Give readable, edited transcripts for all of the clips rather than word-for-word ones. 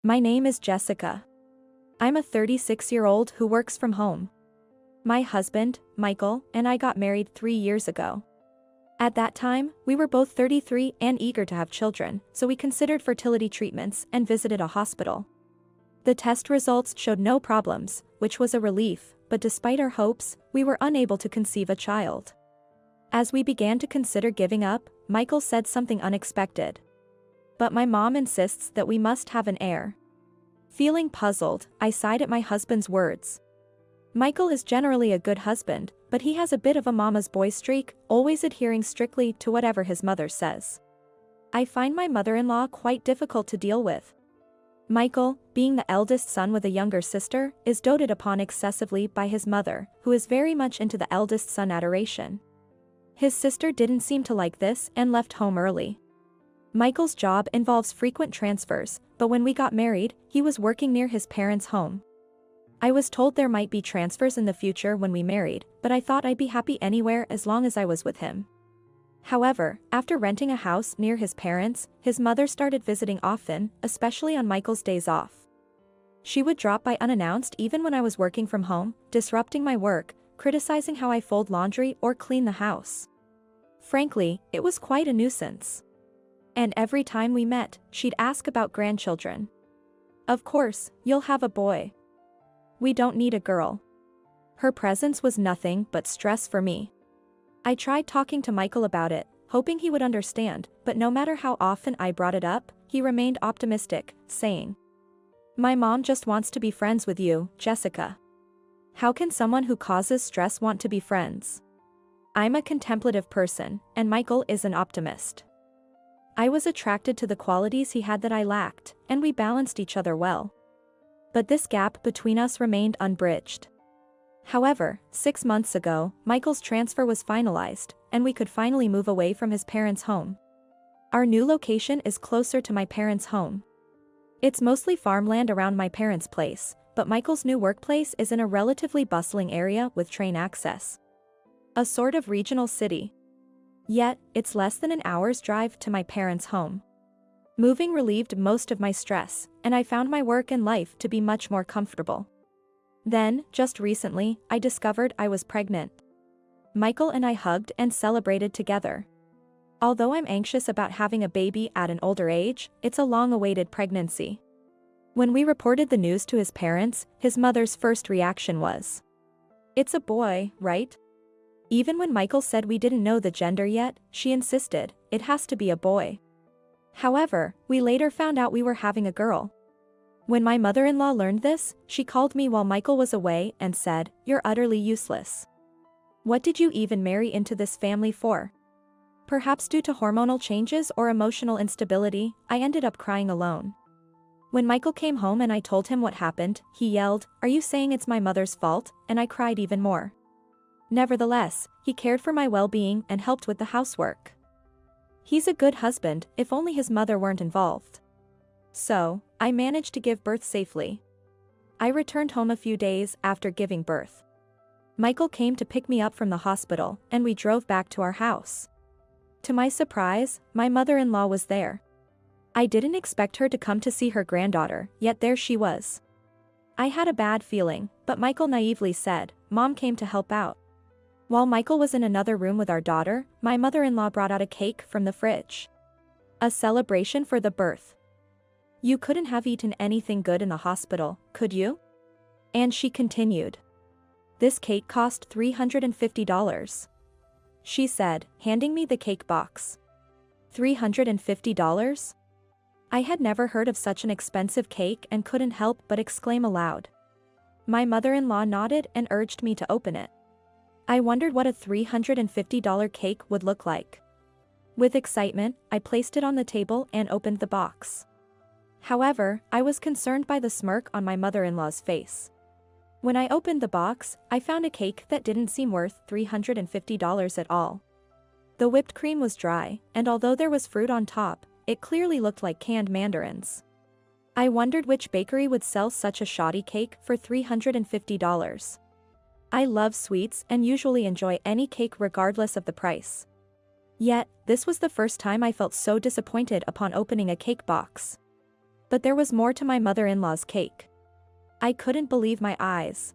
My name is Jessica. I'm a 36-year-old who works from home. My husband, Michael, and I got married 3 years ago. At that time, we were both 33 and eager to have children, so we considered fertility treatments and visited a hospital. The test results showed no problems, which was a relief, but despite our hopes, we were unable to conceive a child. As we began to consider giving up, Michael said something unexpected. But my mom insists that we must have an heir. Feeling puzzled, I sighed at my husband's words. Michael is generally a good husband, but he has a bit of a mama's boy streak, always adhering strictly to whatever his mother says. I find my mother-in-law quite difficult to deal with. Michael, being the eldest son with a younger sister, is doted upon excessively by his mother, who is very much into the eldest son adoration. His sister didn't seem to like this and left home early. Michael's job involves frequent transfers, but when we got married, he was working near his parents' home. I was told there might be transfers in the future when we married, but I thought I'd be happy anywhere as long as I was with him. However, after renting a house near his parents, his mother started visiting often, especially on Michael's days off. She would drop by unannounced even when I was working from home, disrupting my work, criticizing how I fold laundry or clean the house. Frankly, it was quite a nuisance. And every time we met, she'd ask about grandchildren. Of course, you'll have a boy. We don't need a girl. Her presence was nothing but stress for me. I tried talking to Michael about it, hoping he would understand, but no matter how often I brought it up, he remained optimistic, saying, "My mom just wants to be friends with you, Jessica. How can someone who causes stress want to be friends? I'm a contemplative person, and Michael is an optimist." I was attracted to the qualities he had that I lacked, and we balanced each other well. But this gap between us remained unbridged. However, 6 months ago, Michael's transfer was finalized, and we could finally move away from his parents' home. Our new location is closer to my parents' home. It's mostly farmland around my parents' place, but Michael's new workplace is in a relatively bustling area with train access. A sort of regional city. Yet, it's less than an hour's drive to my parents' home. Moving relieved most of my stress, and I found my work and life to be much more comfortable. Then, just recently, I discovered I was pregnant. Michael and I hugged and celebrated together. Although I'm anxious about having a baby at an older age, it's a long-awaited pregnancy. When we reported the news to his parents, his mother's first reaction was, "It's a boy, right?" Even when Michael said we didn't know the gender yet, she insisted, "It has to be a boy." However, we later found out we were having a girl. When my mother-in-law learned this, she called me while Michael was away and said, "You're utterly useless. What did you even marry into this family for?" Perhaps due to hormonal changes or emotional instability, I ended up crying alone. When Michael came home and I told him what happened, he yelled, "Are you saying it's my mother's fault?" And I cried even more. Nevertheless, he cared for my well-being and helped with the housework. He's a good husband, if only his mother weren't involved. So, I managed to give birth safely. I returned home a few days after giving birth. Michael came to pick me up from the hospital, and we drove back to our house. To my surprise, my mother-in-law was there. I didn't expect her to come to see her granddaughter, yet there she was. I had a bad feeling, but Michael naively said, "Mom came to help out." While Michael was in another room with our daughter, my mother-in-law brought out a cake from the fridge. A celebration for the birth. "You couldn't have eaten anything good in the hospital, could you?" And she continued. "This cake cost $350. She said, handing me the cake box. $350? I had never heard of such an expensive cake and couldn't help but exclaim aloud. My mother-in-law nodded and urged me to open it. I wondered what a $350 cake would look like. With excitement, I placed it on the table and opened the box. However, I was concerned by the smirk on my mother-in-law's face. When I opened the box, I found a cake that didn't seem worth $350 at all. The whipped cream was dry, and although there was fruit on top, it clearly looked like canned mandarins. I wondered which bakery would sell such a shoddy cake for $350. I love sweets and usually enjoy any cake regardless of the price. Yet, this was the first time I felt so disappointed upon opening a cake box. But there was more to my mother-in-law's cake. I couldn't believe my eyes.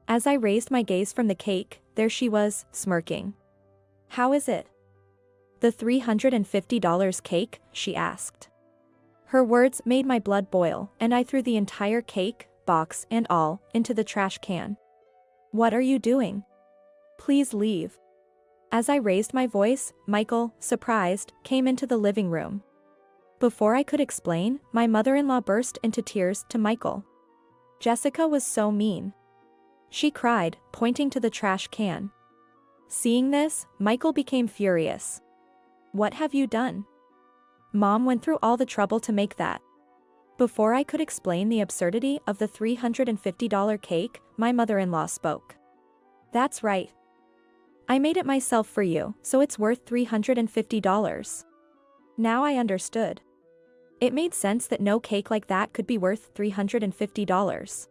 As I raised my gaze from the cake, there she was, smirking. "How is it?" "The $350 cake?" she asked. Her words made my blood boil, and I threw the entire cake, box and all, into the trash can. "What are you doing? Please leave." As I raised my voice, Michael, surprised, came into the living room. Before I could explain, my mother-in-law burst into tears to Michael. "Jessica was so mean," she cried, pointing to the trash can. Seeing this, Michael became furious. "What have you done? Mom went through all the trouble to make that." Before I could explain the absurdity of the $350 cake, my mother-in-law spoke. "That's right. I made it myself for you, so it's worth $350. Now I understood. It made sense that no cake like that could be worth $350.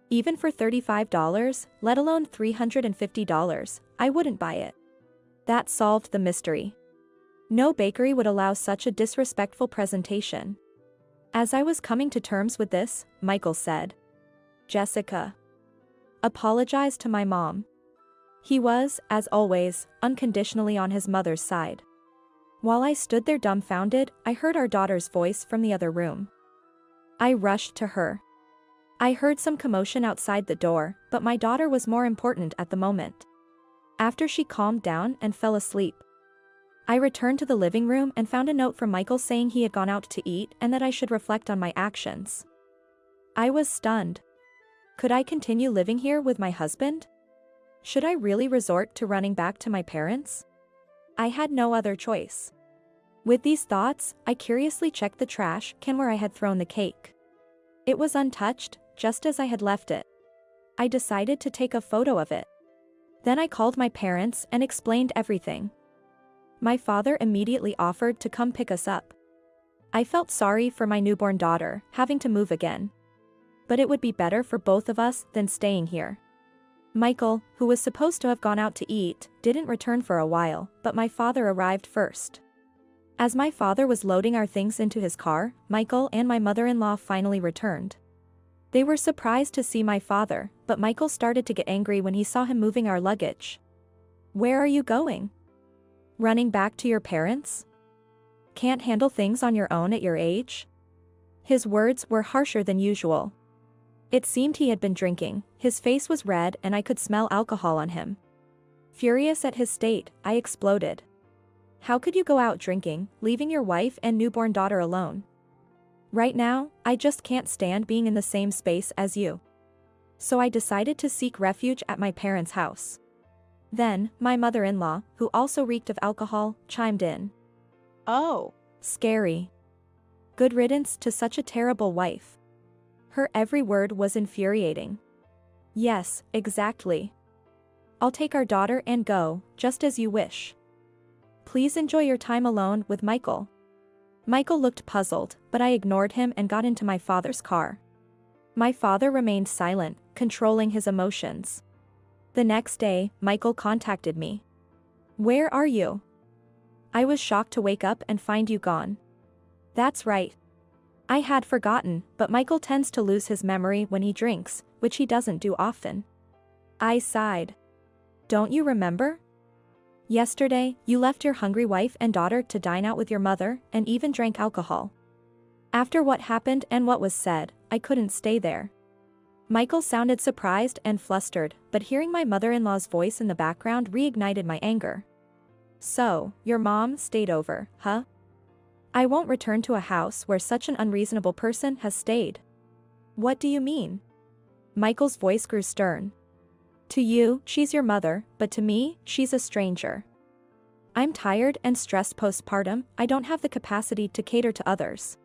Even for $35, let alone $350, I wouldn't buy it. That solved the mystery. No bakery would allow such a disrespectful presentation." As I was coming to terms with this, Michael said, "Jessica, apologize to my mom." He was, as always, unconditionally on his mother's side. While I stood there dumbfounded, I heard our daughter's voice from the other room. I rushed to her. I heard some commotion outside the door, but my daughter was more important at the moment. After she calmed down and fell asleep, I returned to the living room and found a note from Michael saying he had gone out to eat and that I should reflect on my actions. I was stunned. Could I continue living here with my husband? Should I really resort to running back to my parents? I had no other choice. With these thoughts, I curiously checked the trash can where I had thrown the cake. It was untouched, just as I had left it. I decided to take a photo of it. Then I called my parents and explained everything. My father immediately offered to come pick us up. I felt sorry for my newborn daughter, having to move again. But it would be better for both of us than staying here. Michael, who was supposed to have gone out to eat, didn't return for a while, but my father arrived first. As my father was loading our things into his car, Michael and my mother-in-law finally returned. They were surprised to see my father, but Michael started to get angry when he saw him moving our luggage. "Where are you going? Running back to your parents? Can't handle things on your own at your age?" His words were harsher than usual. It seemed he had been drinking, his face was red and I could smell alcohol on him. Furious at his state, I exploded. "How could you go out drinking, leaving your wife and newborn daughter alone? Right now, I just can't stand being in the same space as you." So I decided to seek refuge at my parents' house. Then, my mother-in-law, who also reeked of alcohol, chimed in. "Oh, scary. Good riddance to such a terrible wife." Her every word was infuriating. "Yes, exactly. I'll take our daughter and go, just as you wish. Please enjoy your time alone with Michael." Michael looked puzzled, but I ignored him and got into my father's car. My father remained silent, controlling his emotions. The next day, Michael contacted me. "Where are you? I was shocked to wake up and find you gone." That's right. I had forgotten, but Michael tends to lose his memory when he drinks, which he doesn't do often. I sighed. "Don't you remember? Yesterday, you left your hungry wife and daughter to dine out with your mother, and even drank alcohol. After what happened and what was said, I couldn't stay there." Michael sounded surprised and flustered, but hearing my mother-in-law's voice in the background reignited my anger. "So, your mom stayed over, huh? I won't return to a house where such an unreasonable person has stayed." "What do you mean?" Michael's voice grew stern. "To you, she's your mother, but to me, she's a stranger. I'm tired and stressed postpartum, I don't have the capacity to cater to others.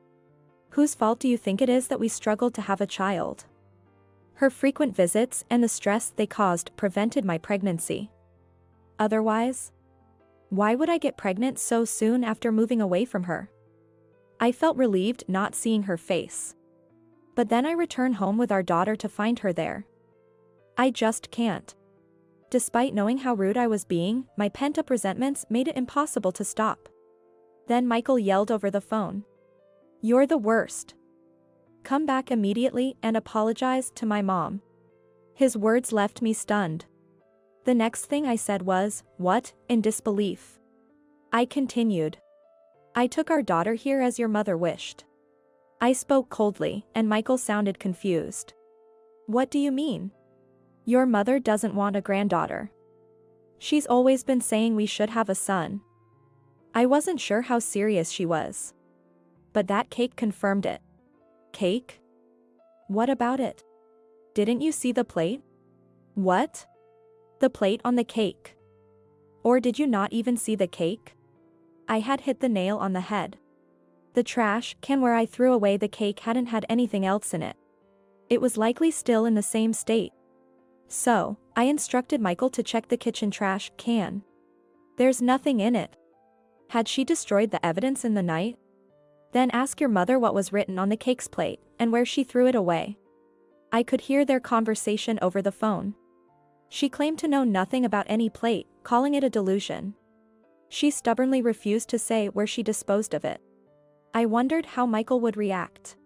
Whose fault do you think it is that we struggled to have a child? Her frequent visits and the stress they caused prevented my pregnancy. Otherwise, why would I get pregnant so soon after moving away from her?" I felt relieved not seeing her face. But then I returned home with our daughter to find her there. I just can't. Despite knowing how rude I was being, my pent-up resentments made it impossible to stop. Then Michael yelled over the phone. "You're the worst. Come back immediately and apologize to my mom." His words left me stunned. The next thing I said was, "What?" in disbelief. I continued. "I took our daughter here as your mother wished." I spoke coldly, and Michael sounded confused. "What do you mean? Your mother doesn't want a granddaughter. She's always been saying we should have a son." I wasn't sure how serious she was. But that cake confirmed it. Cake? What about it? Didn't you see the plate? What? The plate on the cake. Or did you not even see the cake? I had hit the nail on the head. The trash can where I threw away the cake hadn't had anything else in it. It was likely still in the same state. So, I instructed Michael to check the kitchen trash can. There's nothing in it. Had she destroyed the evidence in the night? Then ask your mother what was written on the cake's plate and where she threw it away. I could hear their conversation over the phone. She claimed to know nothing about any plate, calling it a delusion. She stubbornly refused to say where she disposed of it. I wondered how Michael would react.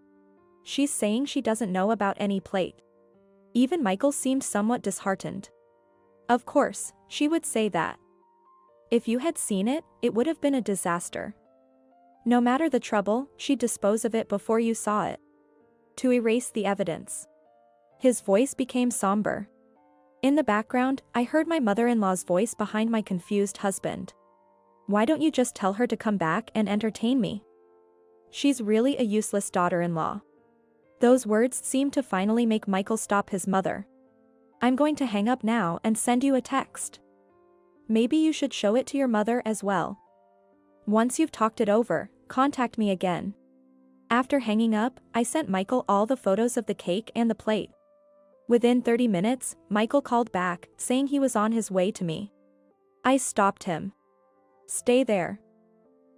She's saying she doesn't know about any plate. Even Michael seemed somewhat disheartened. Of course, she would say that. If you had seen it, it would have been a disaster. No matter the trouble, she'd dispose of it before you saw it. To erase the evidence. His voice became somber. In the background, I heard my mother-in-law's voice behind my confused husband. "Why don't you just tell her to come back and entertain me? She's really a useless daughter-in-law." Those words seemed to finally make Michael stop his mother. "I'm going to hang up now and send you a text. Maybe you should show it to your mother as well. Once you've talked it over, contact me again." After hanging up, I sent Michael all the photos of the cake and the plate. Within 30 minutes, Michael called back, saying he was on his way to me. I stopped him. "Stay there.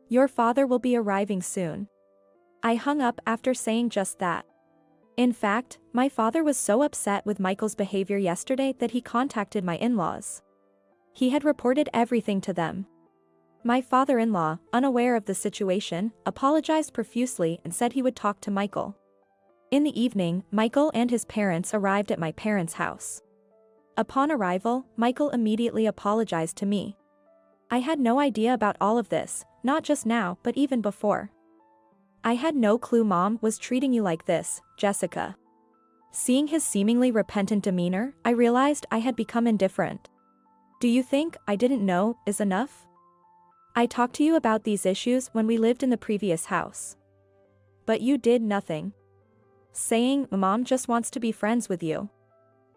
Your father will be arriving soon." I hung up after saying just that. In fact, my father was so upset with Michael's behavior yesterday that he contacted my in-laws. He had reported everything to them. My father-in-law, unaware of the situation, apologized profusely and said he would talk to Michael. In the evening, Michael and his parents arrived at my parents' house. Upon arrival, Michael immediately apologized to me. I had no idea about all of this, not just now but even before. "I had no clue Mom was treating you like this, Jessica." Seeing his seemingly repentant demeanor, I realized I had become indifferent. "Do you think I didn't know is enough? I talked to you about these issues when we lived in the previous house. But you did nothing. Saying Mom just wants to be friends with you."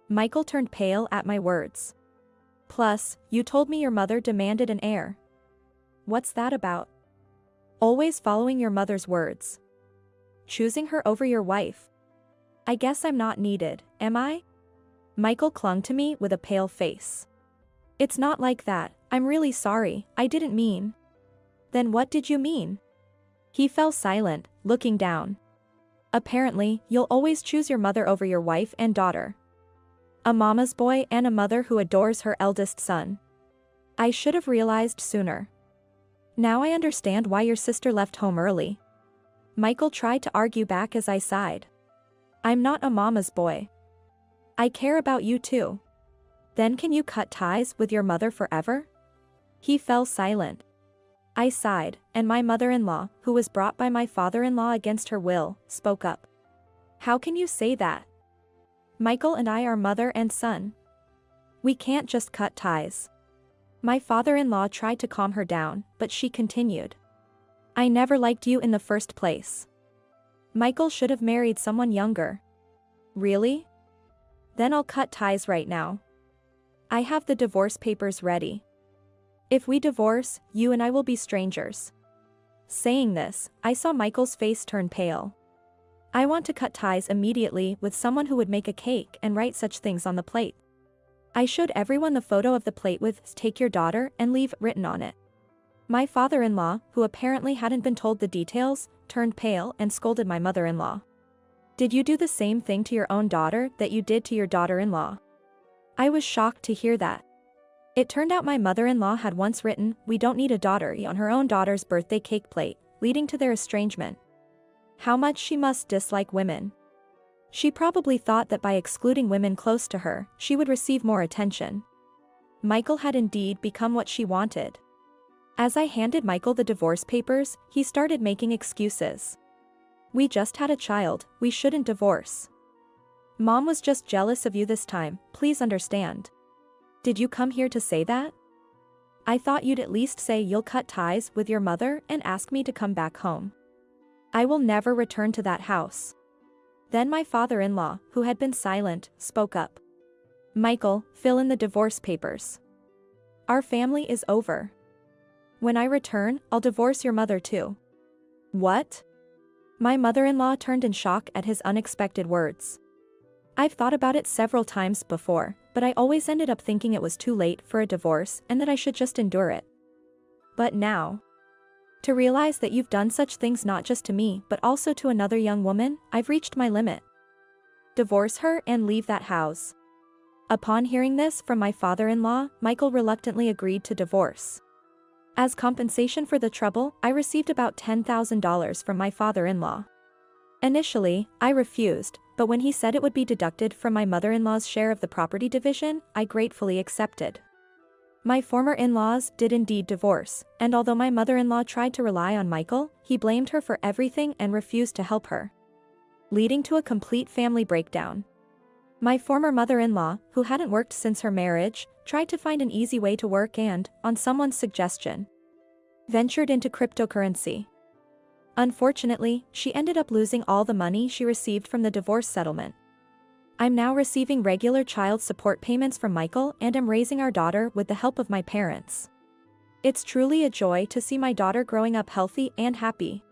Michael turned pale at my words. "Plus, you told me your mother demanded an heir. What's that about? Always following your mother's words. Choosing her over your wife. I guess I'm not needed, am I?" Michael clung to me with a pale face. "It's not like that, I'm really sorry, I didn't mean." "Then what did you mean?" He fell silent, looking down. "Apparently, you'll always choose your mother over your wife and daughter. A mama's boy and a mother who adores her eldest son. I should have realized sooner. Now I understand why your sister left home early." Michael tried to argue back as I sighed. "I'm not a mama's boy. I care about you too. Then can you cut ties with your mother forever?" He fell silent. I sighed, and my mother-in-law, who was brought by my father-in-law against her will, spoke up. "How can you say that? Michael and I are mother and son. We can't just cut ties." My father-in-law tried to calm her down, but she continued. "I never liked you in the first place. Michael should have married someone younger." "Really? Then I'll cut ties right now. I have the divorce papers ready. If we divorce, you and I will be strangers." Saying this, I saw Michael's face turn pale. "I want to cut ties immediately with someone who would make a cake and write such things on the plate. I showed everyone the photo of the plate with 'Take your daughter' and 'Leave' written on it." My father-in-law, who apparently hadn't been told the details, turned pale and scolded my mother-in-law. "Did you do the same thing to your own daughter that you did to your daughter-in-law?" I was shocked to hear that. It turned out my mother-in-law had once written, "We don't need a daughter" on her own daughter's birthday cake plate, leading to their estrangement. How much she must dislike women. She probably thought that by excluding women close to her, she would receive more attention. Michael had indeed become what she wanted. As I handed Michael the divorce papers, he started making excuses. We just had a child, we shouldn't divorce. Mom was just jealous of you this time, please understand. Did you come here to say that? I thought you'd at least say you'll cut ties with your mother and ask me to come back home. I will never return to that house. Then my father-in-law, who had been silent, spoke up. Michael, fill in the divorce papers. Our family is over. When I return, I'll divorce your mother too. What? My mother-in-law turned in shock at his unexpected words. I've thought about it several times before, but I always ended up thinking it was too late for a divorce and that I should just endure it. But now, to realize that you've done such things not just to me but also to another young woman, I've reached my limit. Divorce her and leave that house. Upon hearing this from my father-in-law, Michael reluctantly agreed to divorce. As compensation for the trouble, I received about $10,000 from my father-in-law. Initially, I refused, but when he said it would be deducted from my mother-in-law's share of the property division, I gratefully accepted. My former in-laws did indeed divorce, and although my mother-in-law tried to rely on Michael, he blamed her for everything and refused to help her, leading to a complete family breakdown. My former mother-in-law, who hadn't worked since her marriage, tried to find an easy way to work and, on someone's suggestion, ventured into cryptocurrency. Unfortunately, she ended up losing all the money she received from the divorce settlement. I'm now receiving regular child support payments from Michael and am raising our daughter with the help of my parents. It's truly a joy to see my daughter growing up healthy and happy.